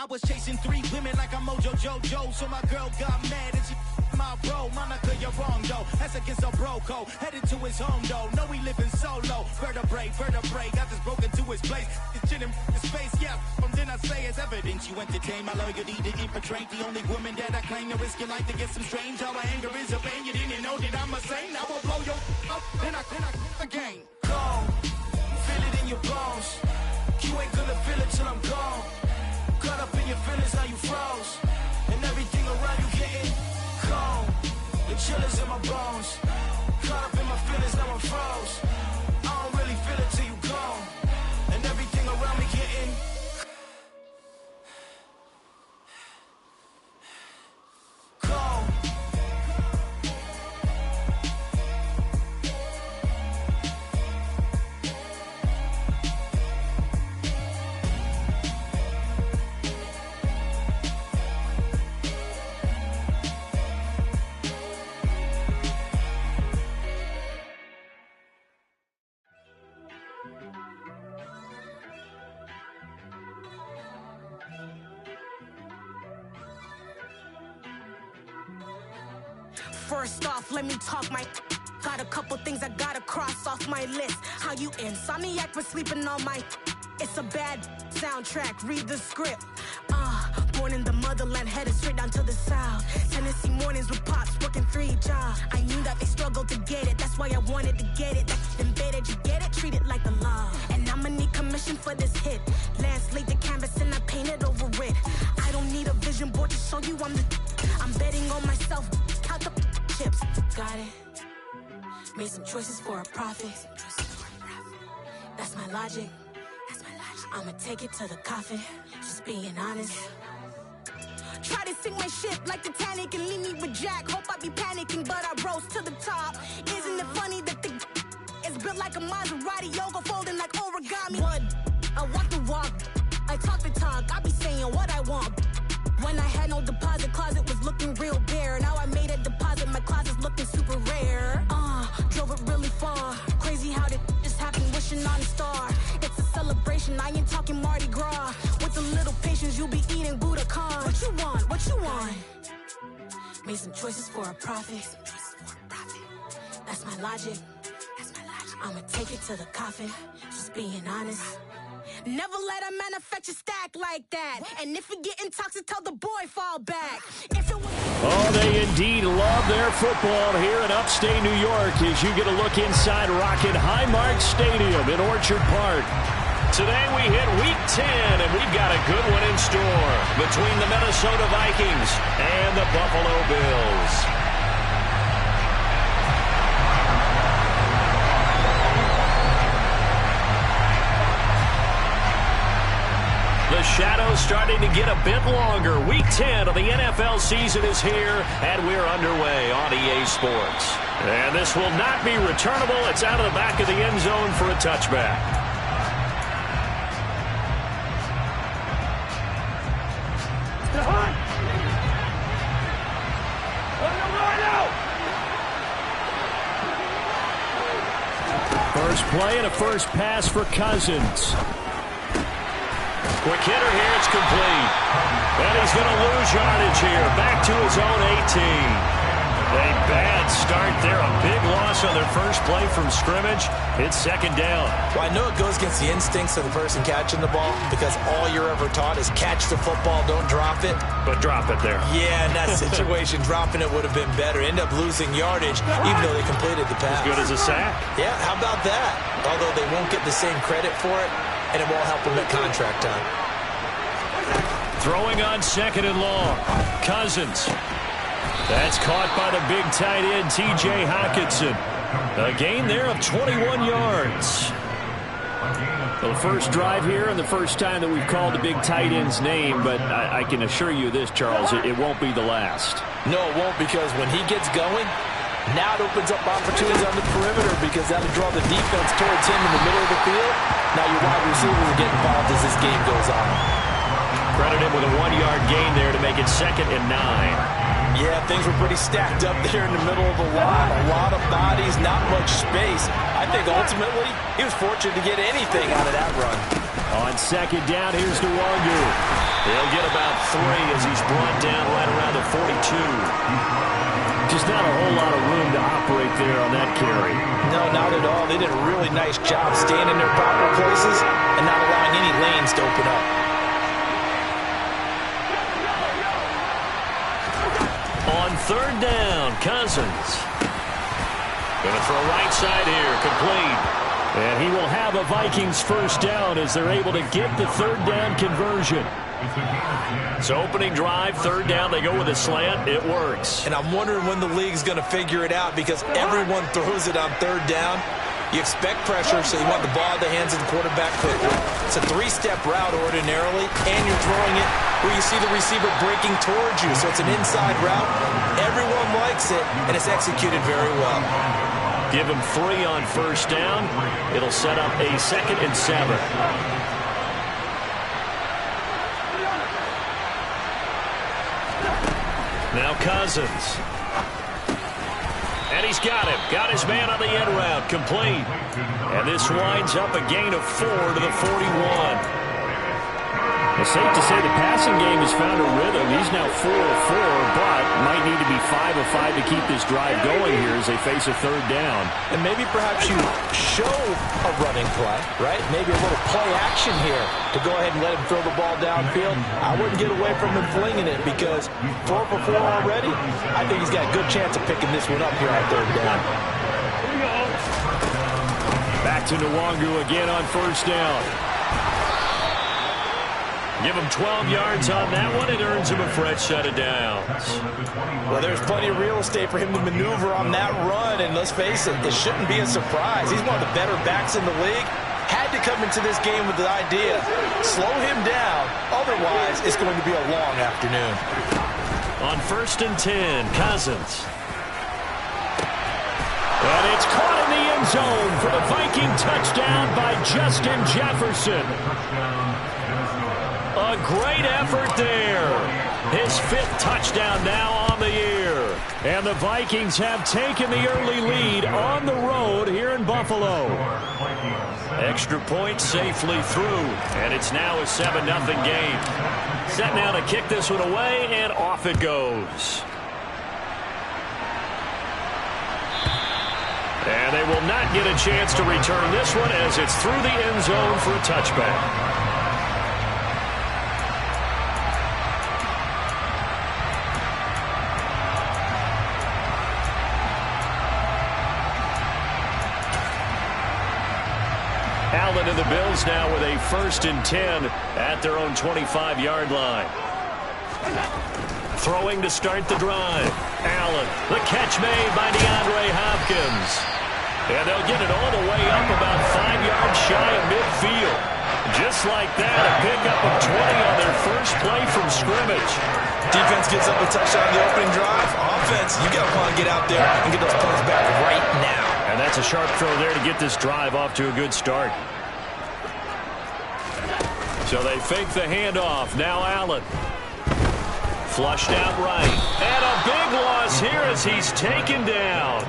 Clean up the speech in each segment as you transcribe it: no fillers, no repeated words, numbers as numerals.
I was chasing 3 women like I'm Mojo Jojo, so my girl got mad and she my bro. Monica, you're wrong though. That's against a bro code. Headed to his home though. No, we living solo. Vertebrae. Got this broken to his place. This shit in his face, yeah. From then I say it's evidence you entertain my loyalty to infiltrate the only woman that I claim to risk your life to get some strange. All my anger is a pain. You didn't know that I'm a saint. I will blow your up. Then I again. Gone. Feel it in your bones. You ain't gonna feel it till I'm gone. Caught up in your feelings, now you froze. And everything around you getting cold. The chillers in my bones. Caught up in my feelings, now I'm froze. I don't really feel it till you gone. And everything around me getting cold. First off, let me talk my. Got a couple things I gotta cross off my list. How you insomniac for sleeping on my. It's a bad soundtrack, read the script. Born in the motherland, headed straight down to the south. Tennessee mornings with pops, working 3 jobs. I knew that they struggled to get it, that's why I wanted to get it. That's embedded, you get it, treat it like a law. And I'ma need commission for this hit. Lance laid the canvas and I painted over it. I don't need a vision board to show you I'm betting on myself, count the chips. Got it. Made some choices for a profit. That's my logic. I'ma take it to the coffin. Just being honest. Try to sink my ship like Titanic and leave me with Jack. Hope I be panicking, but I rose to the top. Isn't it funny that the is built like a Maserati, yoga folding like origami? What? I walk the walk. I talk the talk. I be saying what I want. When I had no deposit, closet was looking real bare. Now I made a deposit, my closet's looking super rare. Drove it really far. Crazy how did just happen, wishing on a star. It's a celebration, I ain't talking Mardi Gras. With a little patience, you'll be eating Budokan. What you want? What you want? Made some choices for a profit. That's my logic. I'ma take it to the coffin. Just being honest. Never let a manufacture stack like that. And if you getting toxic, tell the boy fall back. If it was oh, they indeed love their football here in upstate New York as you get a look inside Rocket Highmark Stadium in Orchard Park. Today we hit Week 10, and we've got a good one in store between the Minnesota Vikings and the Buffalo Bills. The shadow's starting to get a bit longer. Week 10 of the NFL season is here, and we're underway on EA Sports. And this will not be returnable. It's out of the back of the end zone for a touchback. First play and a first pass for Cousins. Quick hitter here, it's complete. And he's going to lose yardage here. Back to his own 18. A bad start there. A big loss on their first play from scrimmage. It's second down. Well, I know it goes against the instincts of the person catching the ball because all you're ever taught is catch the football, don't drop it. But drop it there. Yeah, in that situation, dropping it would have been better. End up losing yardage, even though they completed the pass. As good as a sack. Yeah, how about that? Although they won't get the same credit for it, and it won't help them at contract time. Throwing on second and long. Cousins. That's caught by the big tight end, T.J. Hockenson. A gain there of 21 yards. Well, the first drive here and the first time that we've called the big tight end's name, but I can assure you this, Charles, it won't be the last. No, it won't, because when he gets going, now it opens up opportunities on the perimeter because that'll draw the defense towards him in the middle of the field. Now your wide receivers will get involved as this game goes on. Credit him with a 1-yard gain there to make it 2nd and 9. Yeah, things were pretty stacked up there in the middle of the line. A lot of bodies, not much space. I think ultimately he was fortunate to get anything out of that run. On second down, here's Nwangu. He'll get about 3 as he's brought down right around the 42. Just not a whole lot of room to operate there on that carry. No, not at all. They did a really nice job staying in their proper places and not allowing any lanes to open up. On 3rd down, Cousins. Going to throw right side here, complete. And he will have a Vikings first down as they're able to get the 3rd down conversion. So opening drive, 3rd down, they go with a slant. It works. And I'm wondering when the league's going to figure it out because everyone throws it on 3rd down. You expect pressure, so you want the ball in the hands of the quarterback quickly. It's a 3-step route ordinarily, and you're throwing it where you see the receiver breaking towards you. So it's an inside route. Everyone likes it, and it's executed very well. Give him 3 on 1st down. It'll set up a 2nd and 7. Now Cousins. And he's got him. Got his man on the end route. Complete. And this winds up a gain of 4 to the 41. It's safe to say the passing game has found a rhythm. He's now 4 of 4, but might need to be 5 of 5 to keep this drive going here as they face a 3rd down. And maybe perhaps you show a running play, right? Maybe a little play action here to go ahead and let him throw the ball downfield. I wouldn't get away from him flinging it because 4 for 4 already. I think he's got a good chance of picking this one up here on 3rd down. Back to Nwangu again on 1st down. Give him 12 yards on that one. It earns him a fresh set of downs. Well, there's plenty of real estate for him to maneuver on that run, and let's face it, it shouldn't be a surprise. He's one of the better backs in the league. Had to come into this game with the idea, slow him down, otherwise it's going to be a long afternoon. On 1st and 10, Cousins. And it's caught in the end zone for the Viking touchdown by Justin Jefferson. A great effort there. His 5th touchdown now on the year. And the Vikings have taken the early lead on the road here in Buffalo. Extra point safely through. And it's now a 7-0 game. Set now to kick this one away, and off it goes. And they will not get a chance to return this one as it's through the end zone for a touchback. Allen and the Bills now with a 1st and 10 at their own 25-yard line. Throwing to start the drive. Allen, the catch made by DeAndre Hopkins. And they'll get it all the way up about 5 yards shy of midfield. Just like that, a pickup of 20 on their first play from scrimmage. Defense gets up a touchdown on the opening drive. Offense, you got to want to get out there and get those points back right now. And that's a sharp throw there to get this drive off to a good start. So they fake the handoff. Now Allen. Flushed out right. And a big loss here as he's taken down.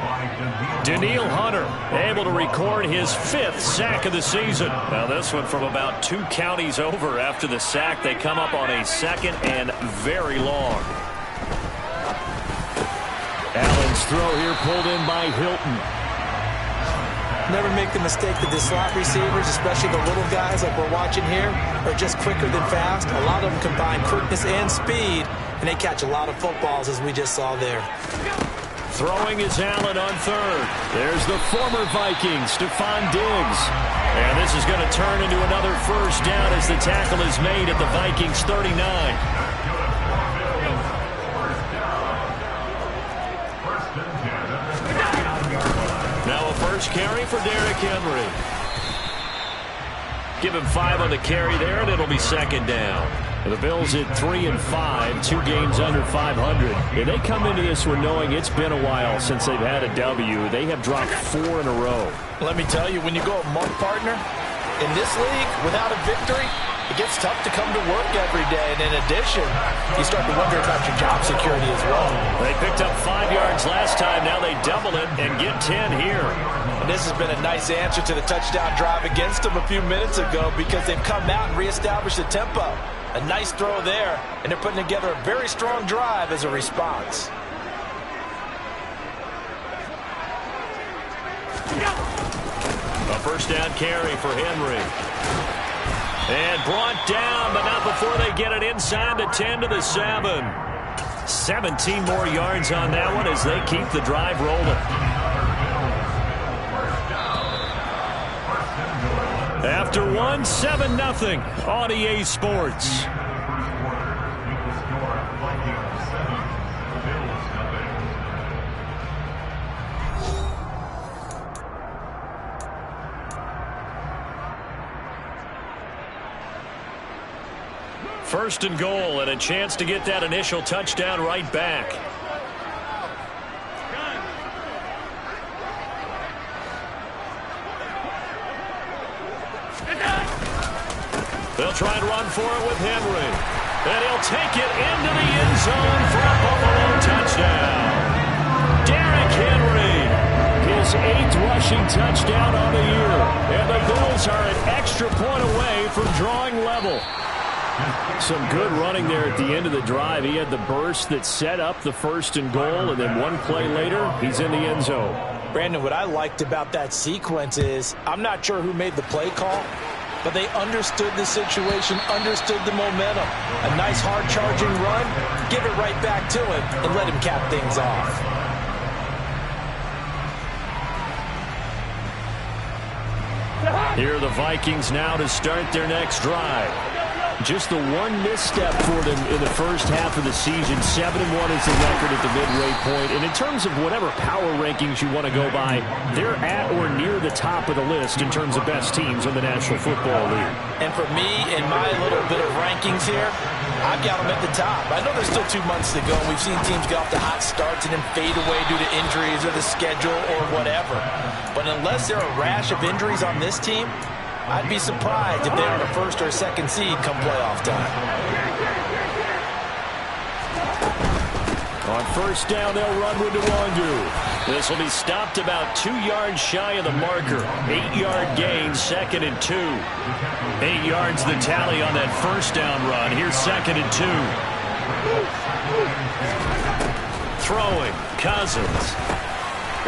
Daniil Hunter able to record his 5th sack of the season. Now this one from about 2 counties over after the sack. They come up on a 2nd and very long. Allen's throw here pulled in by Hilton. Never make the mistake that the slot receivers, especially the little guys like we're watching here, are just quicker than fast. A lot of them combine quickness and speed, and they catch a lot of footballs as we just saw there. Throwing is Allen on 3rd. There's the former Viking, Stephon Diggs. And this is going to turn into another first down as the tackle is made at the Vikings 39. Now a first carry for Derrick Henry. Give him 5 on the carry there, and it'll be 2nd down. And the Bills at 3 and 5, 2 games under 500. And they come into this one knowing it's been a while since they've had a W. They have dropped 4 in a row. Let me tell you, when you go a month, partner, in this league, without a victory, it gets tough to come to work every day. And in addition, you start to wonder about your job security as well. They picked up 5 yards last time. Now they double it and get 10 here. And this has been a nice answer to the touchdown drive against them a few minutes ago because they've come out and reestablished the tempo. A nice throw there, and they're putting together a very strong drive as a response. A first down carry for Henry. And brought down, but not before they get it inside the 10 to the 7. 17 more yards on that one as they keep the drive rolling. After one, 7-0 on EA Sports. First and goal, and a chance to get that initial touchdown right back. They'll try and run for it with Henry. And he'll take it into the end zone for a Buffalo touchdown. Derrick Henry, his 8th rushing touchdown on the year. And the Bills are an extra point away from drawing level. Some good running there at the end of the drive. He had the burst that set up the first and goal, and then one play later, he's in the end zone. Brandon, what I liked about that sequence is I'm not sure who made the play call, but they understood the situation, understood the momentum. A nice hard-charging run, give it right back to him, and let him cap things off. Here are the Vikings now to start their next drive. Just the one misstep for them in the first half of the season. 7-1 is the record at the midway point. And in terms of whatever power rankings you want to go by, they're at or near the top of the list in terms of best teams in the National Football League. And for me, in my little bit of rankings here, I've got them at the top. I know there's still 2 months to go. We've seen teams get off to hot starts and then fade away due to injuries or the schedule or whatever. But unless there are a rash of injuries on this team, I'd be surprised if they are the first or second seed come playoff time. On first down, they'll run with Nwangu. This will be stopped about 2 yards shy of the marker. 8-yard gain, 2nd and 2. 8 yards the tally on that first down run. Here's 2nd and 2. Throwing, Cousins.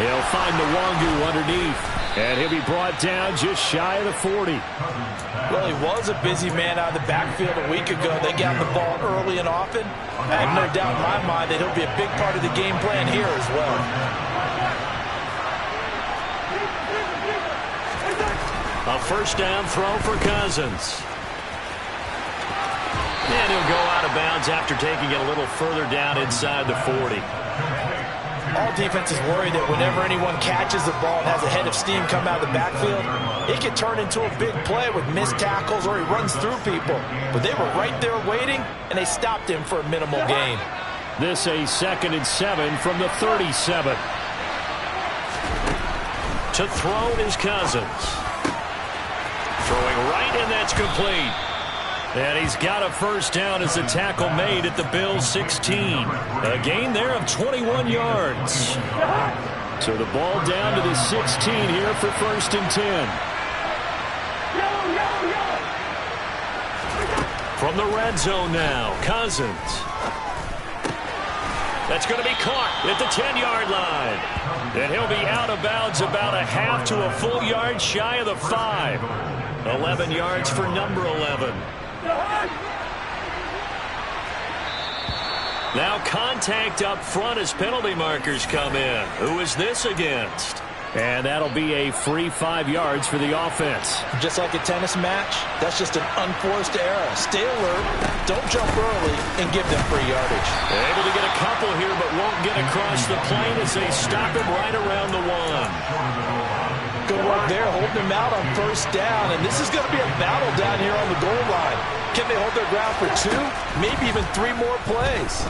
He'll find Nwangu underneath. And he'll be brought down just shy of the 40. Well, he was a busy man out of the backfield a week ago. They got the ball early and often. I have no doubt in my mind that he'll be a big part of the game plan here as well. A first down throw for Cousins. And he'll go out of bounds after taking it a little further down inside the 40. All defenses worry that whenever anyone catches the ball and has a head of steam come out of the backfield, it can turn into a big play with missed tackles or he runs through people. But they were right there waiting, and they stopped him for a minimal gain. This a 2nd and 7 from the 37. To throw is Cousins. Throwing right, and that's complete. And he's got a first down as the tackle made at the Bills' 16. A gain there of 21 yards. So the ball down to the 16 here for 1st and 10. From the red zone now, Cousins. That's going to be caught at the 10-yard line. And he'll be out of bounds about a half to a full yard shy of the 5. 11 yards for number 11. Now contact up front as penalty markers come in. Who is this against? And that'll be a free 5 yards for the offense. Just like a tennis match, that's just an unforced error. Stay alert, don't jump early, and give them free yardage. Able to get a couple here, but won't get across the plane as they stop him right around the 1. Good work there, holding him out on first down, and this is going to be a battle down here on the goal line. Can they hold their ground for 2, maybe even 3 more plays?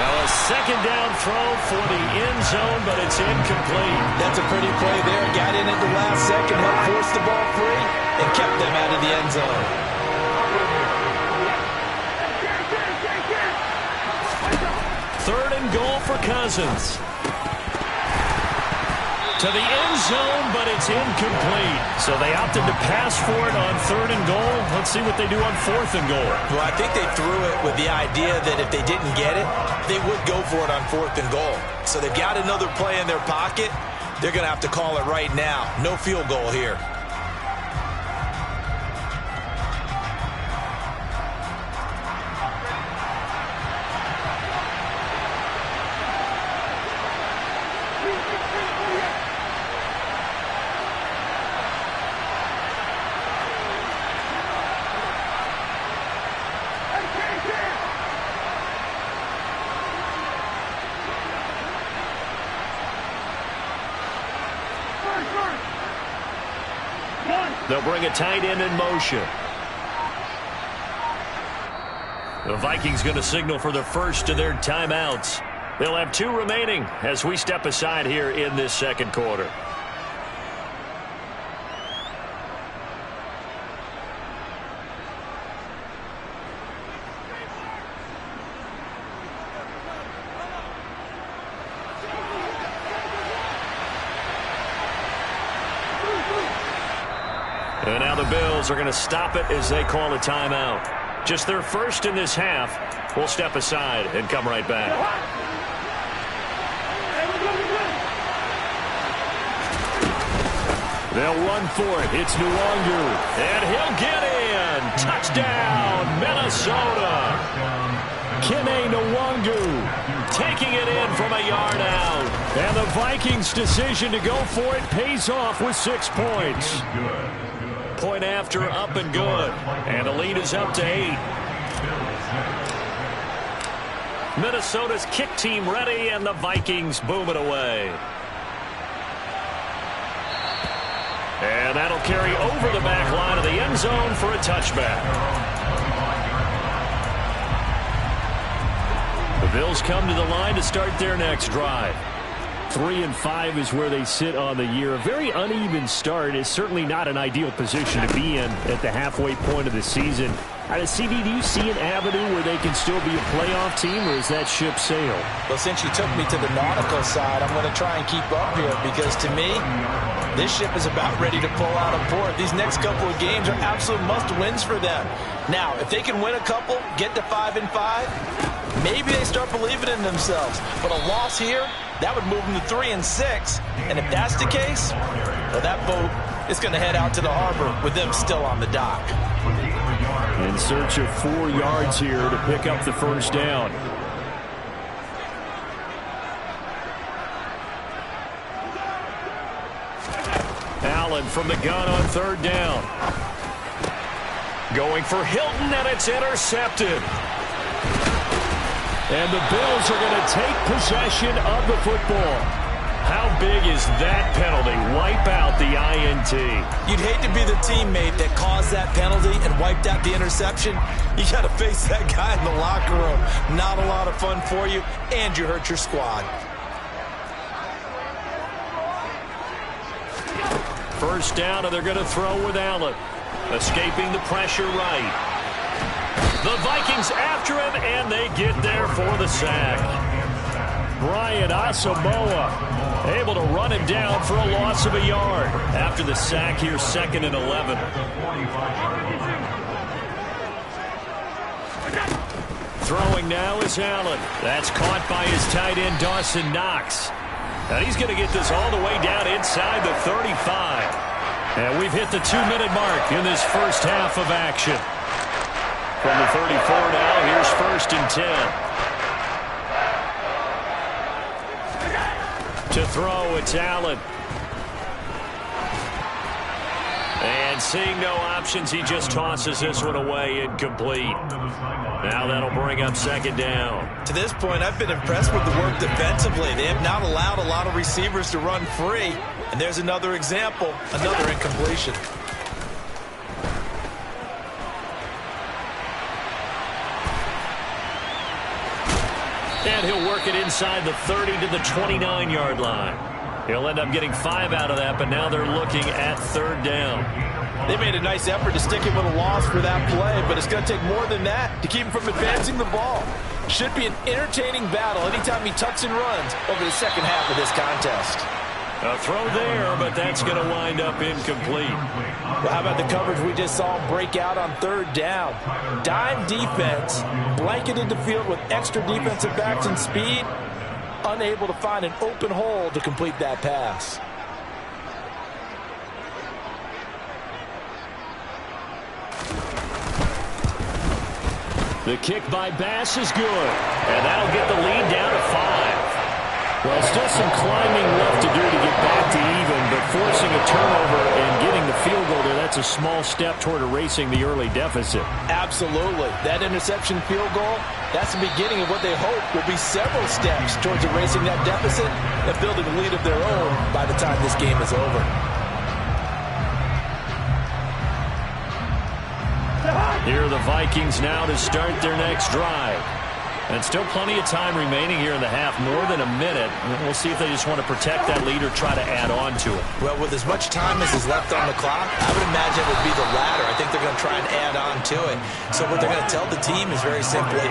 Now a second down throw for the end zone, but it's incomplete. That's a pretty play there. Got in at the last second, helped force the ball free, and kept them out of the end zone. 3rd and goal for Cousins. To the end zone, but it's incomplete. So they opted to pass for it on 3rd and goal. Let's see what they do on 4th and goal. Well, I think they threw it with the idea that if they didn't get it, they would go for it on 4th and goal. So they've got another play in their pocket. They're going to have to call it right now. No field goal here. They'll bring a tight end in motion. The Vikings going to signal for the first of their timeouts. They'll have 2 remaining as we step aside here in this second quarter. And now the Bills are going to stop it as they call a timeout. Just their first in this half. We'll step aside and come right back. They'll run for it. It's Nwangu. And he'll get in. Touchdown, Minnesota. Kene Nwangu taking it in from a yard out. And the Vikings' decision to go for it pays off with 6 points. Point after, up and good. And the lead is up to 8. Minnesota's kick team ready, and the Vikings boom it away. And that'll carry over the back line of the end zone for a touchback. The Bills come to the line to start their next drive. 3-5 is where they sit on the year. A very uneven start is certainly not an ideal position to be in at the halfway point of the season. CD, do you see an avenue where they can still be a playoff team, or is that ship sailed? Well, since you took me to the nautical side, I'm going to try and keep up here because, to me, this ship is about ready to pull out of port. These next couple of games are absolute must-wins for them. Now, if they can win a couple, get to 5-5, maybe they start believing in themselves. But a loss here, that would move them to 3-6. And if that's the case, well, that boat is going to head out to the harbor with them still on the dock. In search of 4 yards here to pick up the first down. Allen from the gun on 3rd down. Going for Hilton, and it's intercepted. And the Bills are going to take possession of the football. How big is that penalty? Wipe out the INT. You'd hate to be the teammate that caused that penalty and wiped out the interception. You got to face that guy in the locker room. Not a lot of fun for you, and you hurt your squad. First down, and they're going to throw with Allen. Escaping the pressure right. The Vikings after him, and they get there for the sack. Brian Asamoah able to run him down for a loss of a yard. After the sack here, 2nd and 11. Throwing now is Allen. That's caught by his tight end, Dawson Knox. And he's going to get this all the way down inside the 35. And we've hit the 2-minute mark in this first half of action. From the 34 now, here's 1st and 10. To throw, it's Allen. And seeing no options, he just tosses this one away, incomplete. Now that'll bring up 2nd down. To this point, I've been impressed with the work defensively. They have not allowed a lot of receivers to run free. And there's another example, another incompletion. And he'll work it inside the 30 to the 29-yard line. He'll end up getting 5 out of that, but now they're looking at 3rd down. They made a nice effort to stick him with a loss for that play, but it's going to take more than that to keep him from advancing the ball. Should be an entertaining battle anytime he tucks and runs over the second half of this contest. A throw there, but that's going to wind up incomplete. Well, how about the coverage we just saw break out on third down? Dime defense, blanketed the field with extra defensive backs and speed, unable to find an open hole to complete that pass. The kick by Bass is good, and that'll get the lead down to 5. Well, still some climbing left to do to get back to even, but forcing a turnover and getting the field goal there, that's a small step toward erasing the early deficit. Absolutely. That interception field goal, that's the beginning of what they hope will be several steps towards erasing that deficit and building a lead of their own by the time this game is over. Here are the Vikings now to start their next drive. And still plenty of time remaining here in the half, more than a minute. We'll see if they just want to protect that lead or try to add on to it. Well, with as much time as is left on the clock, I would imagine it would be the latter. I think they're going to try and add on to it. So what they're going to tell the team is very simply,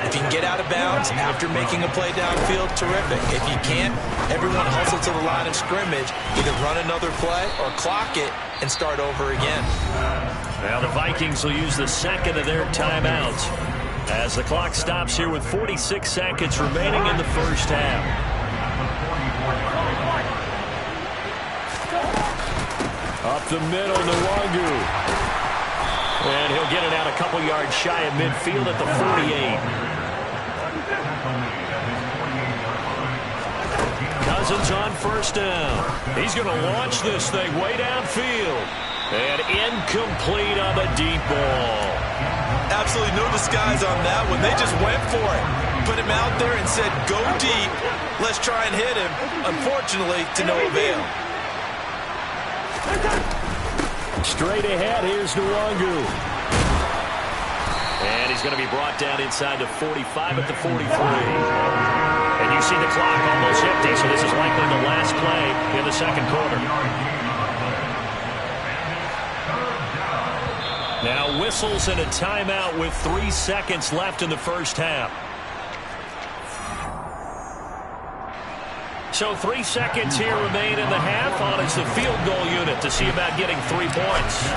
if you can get out of bounds after making a play downfield, terrific. If you can't, everyone hustle to the line of scrimmage, either run another play or clock it and start over again. Now the Vikings will use the second of their timeouts as the clock stops here with 46 seconds remaining in the first half. Up the middle, Nwangu. And he'll get it out a couple yards shy of midfield at the 48. Cousins on first down. He's going to launch this thing way downfield. And incomplete on the deep ball. Absolutely no disguise on that one. They just went for it. Put him out there and said, go deep. Let's try and hit him. Unfortunately, to no avail. Straight ahead, here's Nwangu. And he's going to be brought down inside the 45 at the 43. And you see the clock almost empty, so this is likely the last play in the second quarter. Now whistles and a timeout with 3 seconds left in the first half. So 3 seconds here remain in the half on it's the field goal unit to see about getting 3 points.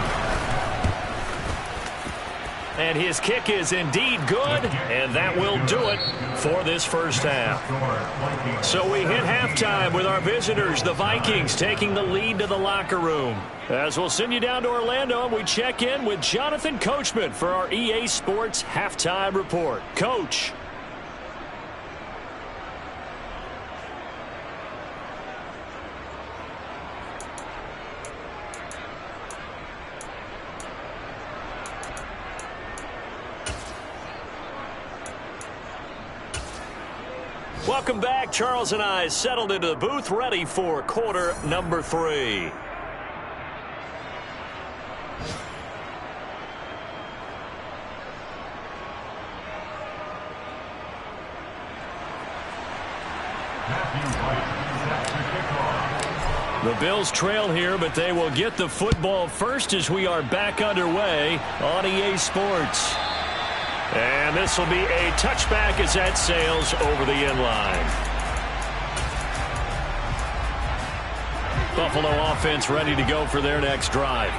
And his kick is indeed good, and that will do it for this first half. So we hit halftime with our visitors, the Vikings, taking the lead to the locker room. As we'll send you down to Orlando, and we check in with Jonathan Coachman for our EA Sports Halftime Report. Coach. Welcome back. Charles and I settled into the booth, ready for quarter number 3. The Bills trail here, but they will get the football first as we are back underway on EA Sports. And this will be a touchback as that sails over the end line. Buffalo offense ready to go for their next drive.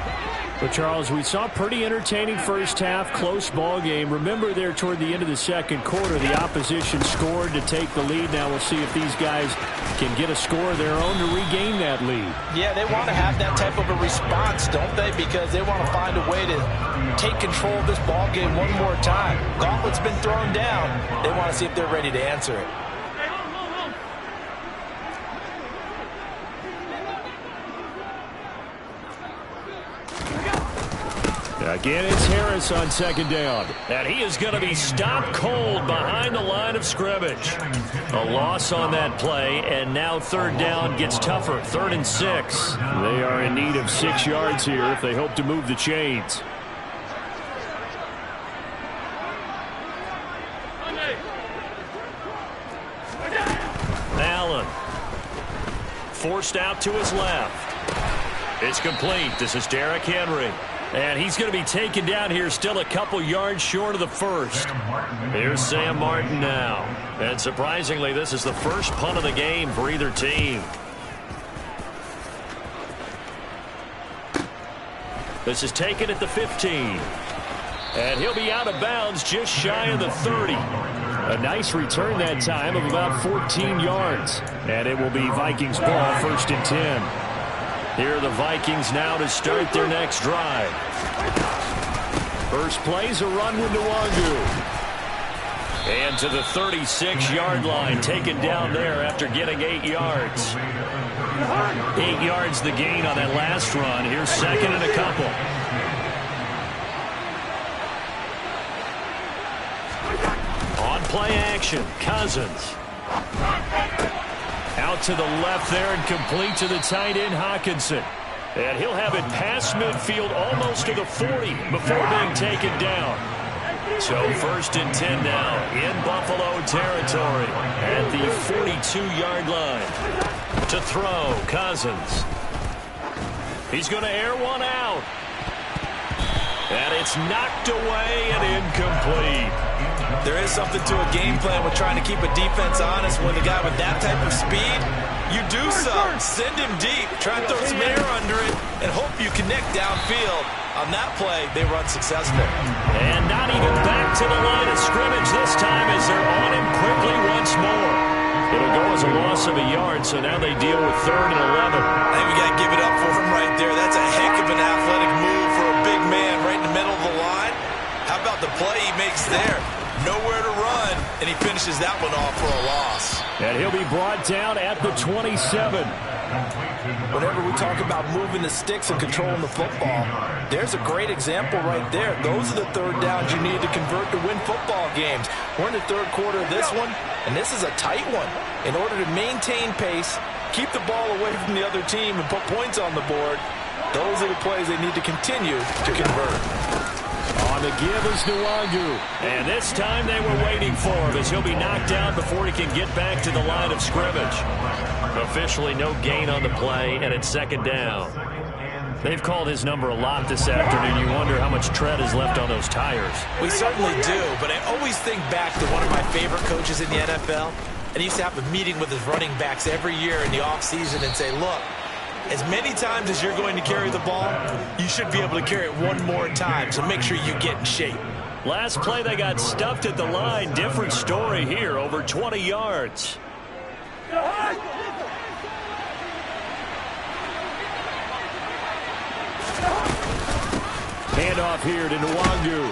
But, Charles, we saw a pretty entertaining first half, close ball game. Remember there toward the end of the second quarter, the opposition scored to take the lead. Now we'll see if these guys can get a score of their own to regain that lead. Yeah, they want to have that type of a response, don't they? Because they want to find a way to take control of this ball game one more time. Gauntlet's been thrown down. They want to see if they're ready to answer it. Again, it's Harris on second down. And he is going to be stopped cold behind the line of scrimmage. A loss on that play, and now third down gets tougher. 3rd and 6. They are in need of 6 yards here if they hope to move the chains. Allen. Forced out to his left. It's complete. This is Derrick Henry. And he's going to be taken down here still a couple yards short of the first. Here's Sam Martin now. And surprisingly, this is the first punt of the game for either team. This is taken at the 15. And he'll be out of bounds just shy of the 30. A nice return that time of about 14 yards. And it will be Vikings ball, 1st and 10. Here are the Vikings now to start their next drive. First play's a run with Nwangu. And to the 36-yard line, taken down there after getting 8 yards. 8 yards the gain on that last run. Here's 2nd and a couple. On play action, Cousins. Out to the left there and complete to the tight end, Hockenson. And he'll have it past midfield almost to the 40 before being taken down. So 1st and 10 now in Buffalo territory at the 42-yard line. To throw, Cousins. He's going to air one out. And it's knocked away and incomplete. There is something to a game plan with trying to keep a defense honest when the guy with that type of speed, you do so. Send him deep. Try and throw some air under it and hope you connect downfield. On that play, they were unsuccessful. And not even back to the line of scrimmage this time as they're on him quickly once more. It'll go as a loss of a yard, so now they deal with 3rd and 11. I think we got to give it up for him right there. That's a heck of an athletic move for a big man right in the middle of the line. How about the play he makes there? Nowhere to run, and he finishes that one off for a loss. And he'll be brought down at the 27. Whenever we talk about moving the sticks and controlling the football, there's a great example right there. Those are the 3rd downs you need to convert to win football games. We're in the 3rd quarter of this one, and this is a tight one. In order to maintain pace, keep the ball away from the other team, and put points on the board, those are the plays they need to continue to convert. On the give is Nwangu. And this time they were waiting for him as he'll be knocked out before he can get back to the line of scrimmage. Officially no gain on the play, and it's 2nd down. They've called his number a lot this afternoon. You wonder how much tread is left on those tires. We certainly do, but I always think back to one of my favorite coaches in the NFL. And he used to have a meeting with his running backs every year in the offseason and say, look, as many times as you're going to carry the ball, you should be able to carry it one more time, so make sure you get in shape. Last play, they got stuffed at the line. Different story here, over 20 yards. Handoff here to Nwangu.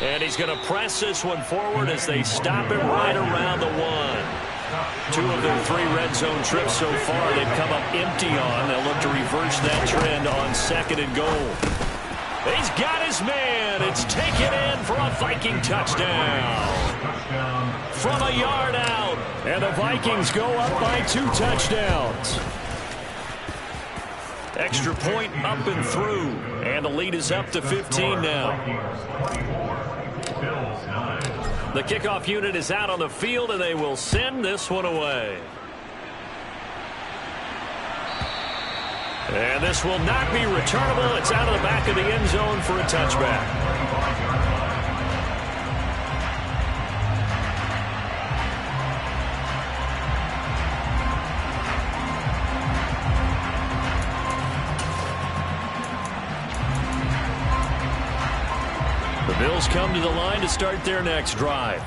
And he's going to press this one forward as they stop him right around the 1. 2 of their 3 red zone trips so far they've come up empty on. They'll look to reverse that trend on 2nd and goal. He's got his man. It's taken in for a Viking touchdown. From a yard out. And the Vikings go up by 2 touchdowns. Extra point up and through. And the lead is up to 15 now. The kickoff unit is out on the field, and they will send this one away. And this will not be returnable. It's out of the back of the end zone for a touchback. The Bills come to the line to start their next drive.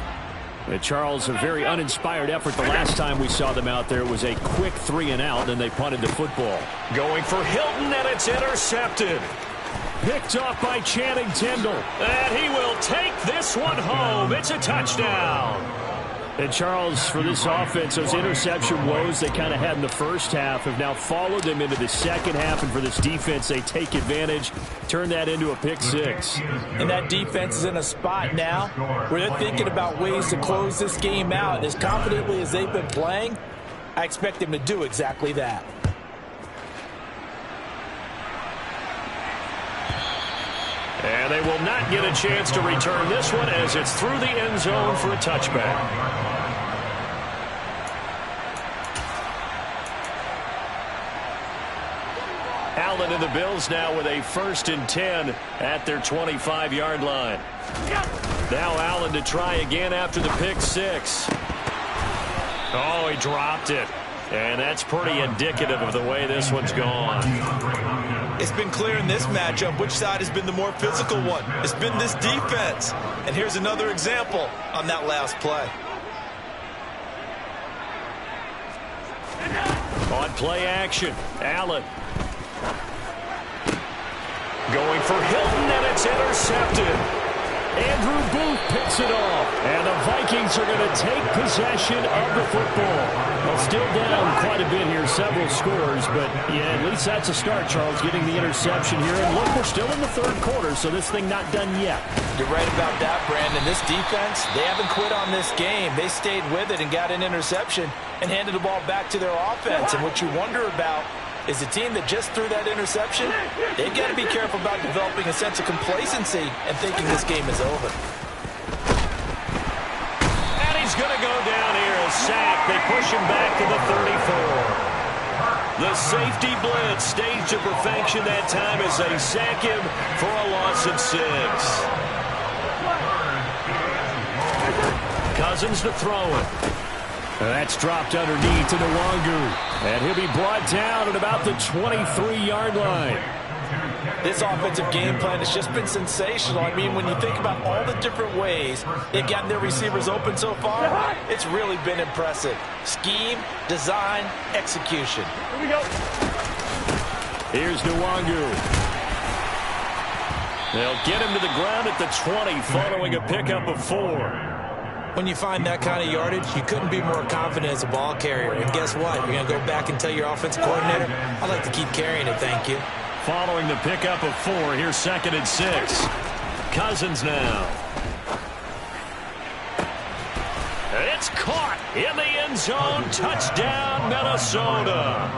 And Charles, a very uninspired effort the last time we saw them out there. It was a quick 3 and out, and they punted the football. Going for Hilton, and it's intercepted. Picked off by Channing Tindall. And he will take this one home. It's a touchdown. And Charles, for this offense, those interception woes they kind of had in the first half have now followed them into the second half. And for this defense, they take advantage, turn that into a pick 6. And that defense is in a spot now where they're thinking about ways to close this game out. As confidently as they've been playing, I expect them to do exactly that. And they will not get a chance to return this one as it's through the end zone for a touchback. Allen and the Bills now with a 1st and 10 at their 25-yard line. Now Allen to try again after the pick 6. Oh, he dropped it. And that's pretty indicative of the way this one's gone. It's been clear in this matchup which side has been the more physical one. It's been this defense. And here's another example on that last play. On play action, Allen. Going for Hilton, and it's intercepted. Andrew Booth picks it off. And the Vikings are going to take possession of the football. Well, still down quite a bit here, several scores. But, yeah, at least that's a start, Charles, getting the interception here. And look, we're still in the third quarter, so this thing not done yet. You're right about that, Brandon. This defense, they haven't quit on this game. They stayed with it and got an interception and handed the ball back to their offense. And what you wonder about is the team that just threw that interception, they've got to be careful about developing a sense of complacency and thinking this game is over. And he's going to go down here, a sack. They push him back to the 34. The safety blitz staged to perfection that time as they sack him for a loss of 6. Cousins to throw it. That's dropped underneath to Nwangu. And he'll be brought down at about the 23-yard line. This offensive game plan has just been sensational. I mean, when you think about all the different ways they've gotten their receivers open so far, it's really been impressive. Scheme, design, execution. Here we go. Here's Nwangu. They'll get him to the ground at the 20 following a pickup of 4. When you find that kind of yardage, you couldn't be more confident as a ball carrier. And guess what? You're going to go back and tell your offensive coordinator, I'd like to keep carrying it, thank you. Following the pickup of 4, here's 2nd and 6. Cousins now. It's caught in the end zone. Touchdown, Minnesota.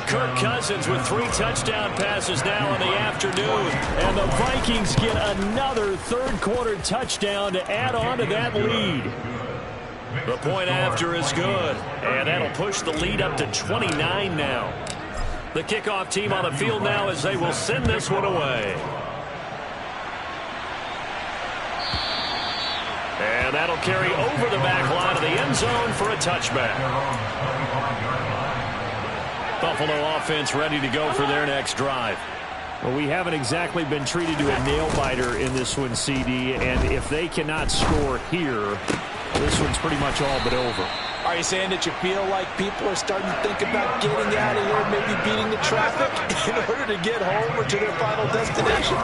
Kirk Cousins with 3 touchdown passes now in the afternoon. And the Vikings get another third-quarter touchdown to add on to that lead. The point after is good. And that'll push the lead up to 29 now. The kickoff team on the field now as they will send this one away. And that'll carry over the back line of the end zone for a touchback. Buffalo offense ready to go for their next drive. Well, we haven't exactly been treated to a nail-biter in this one, CD, and if they cannot score here, this one's pretty much all but over. Are you saying that you feel like people are starting to think about getting out of here, maybe beating the traffic in order to get home or to their final destination?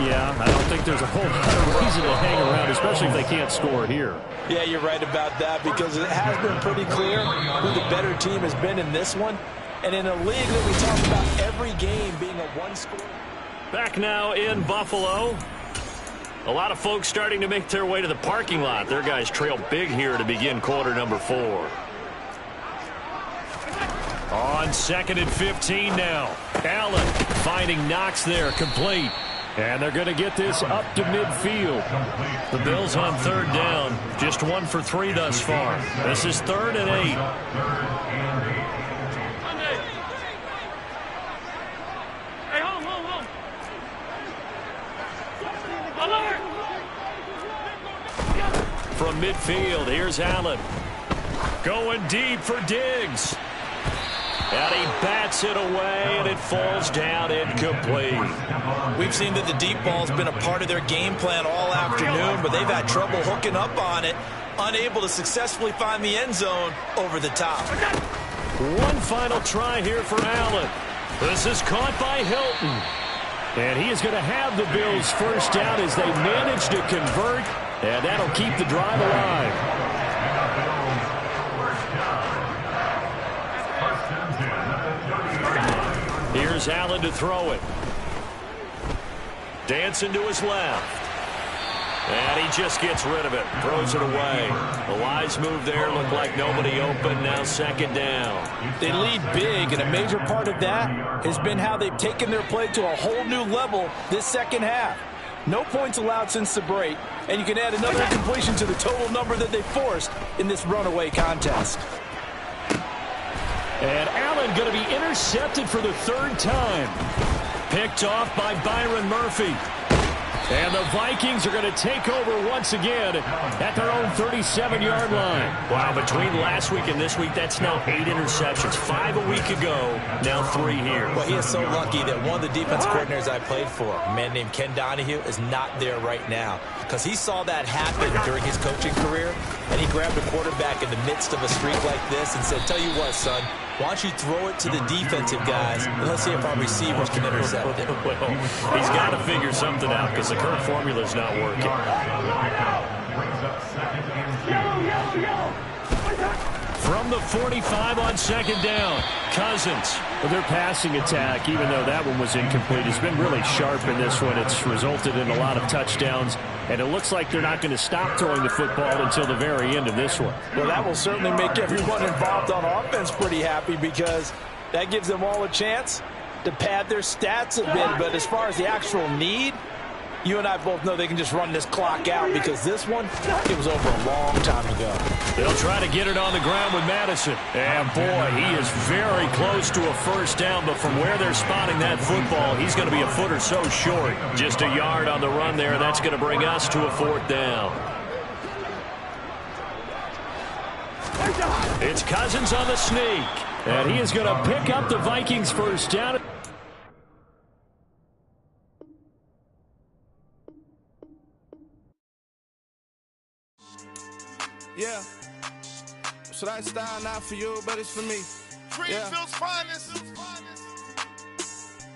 Yeah, I don't think there's a whole lot of reason to hang around, especially if they can't score here. Yeah, you're right about that because it has been pretty clear who the better team has been in this one. And in a league that we talk about every game being a one-score. Back now in Buffalo. A lot of folks starting to make their way to the parking lot. Their guys trail big here to begin quarter number 4. On 2nd and 15 now. Allen finding Knox there, complete. And they're going to get this up to midfield. The Bills on 3rd down. Just 1 for 3 thus far. This is 3rd and 8. From midfield, here's Allen. Going deep for Diggs. And he bats it away, and it falls down incomplete. We've seen that the deep ball's been a part of their game plan all afternoon, but they've had trouble hooking up on it, unable to successfully find the end zone over the top. One final try here for Allen. This is caught by Hilton. And he is going to have the Bills first down as they manage to convert. And that'll keep the drive alive. Here's Allen to throw it. Dancing to his left. And he just gets rid of it. Throws it away. The wise move there. Looked like nobody open. Now 2nd down. They lead big, and a major part of that has been how they've taken their play to a whole new level this second half. No points allowed since the break, and you can add another incompletion to the total number that they forced in this runaway contest. And Allen going to be intercepted for the 3rd time. Picked off by Byron Murphy. And the Vikings are going to take over once again at their own 37-yard line. Wow, between last week and this week, that's now 8 interceptions. 5 a week ago, now 3 here. Well, he is so lucky that one of the defense coordinators I played for, a man named Ken Donahue, is not there right now. Because he saw that happen during his coaching career, and he grabbed a quarterback in the midst of a streak like this and said, tell you what, son, why don't you throw it to the defensive guys, and let's see if our receivers can intercept it. Well, he's got to figure something out because the current formula is not working. From the 45 on second down, Cousins. Well, their passing attack, even though that one was incomplete, has been really sharp in this one. It's resulted in a lot of touchdowns, and it looks like they're not going to stop throwing the football until the very end of this one. Well, that will certainly make everyone involved on offense pretty happy because that gives them all a chance to pad their stats a bit. But as far as the actual need, you and I both know they can just run this clock out because this one, it was over a long time ago. They'll try to get it on the ground with Madison. And, boy, he is very close to a first down, but from where they're spotting that football, he's going to be a foot or so short. Just a yard on the run there, and that's going to bring us to a 4th down. It's Cousins on the sneak, and he is going to pick up the Vikings' first down. Yeah. So that style not for you, but it's for me. Greenfield's finest.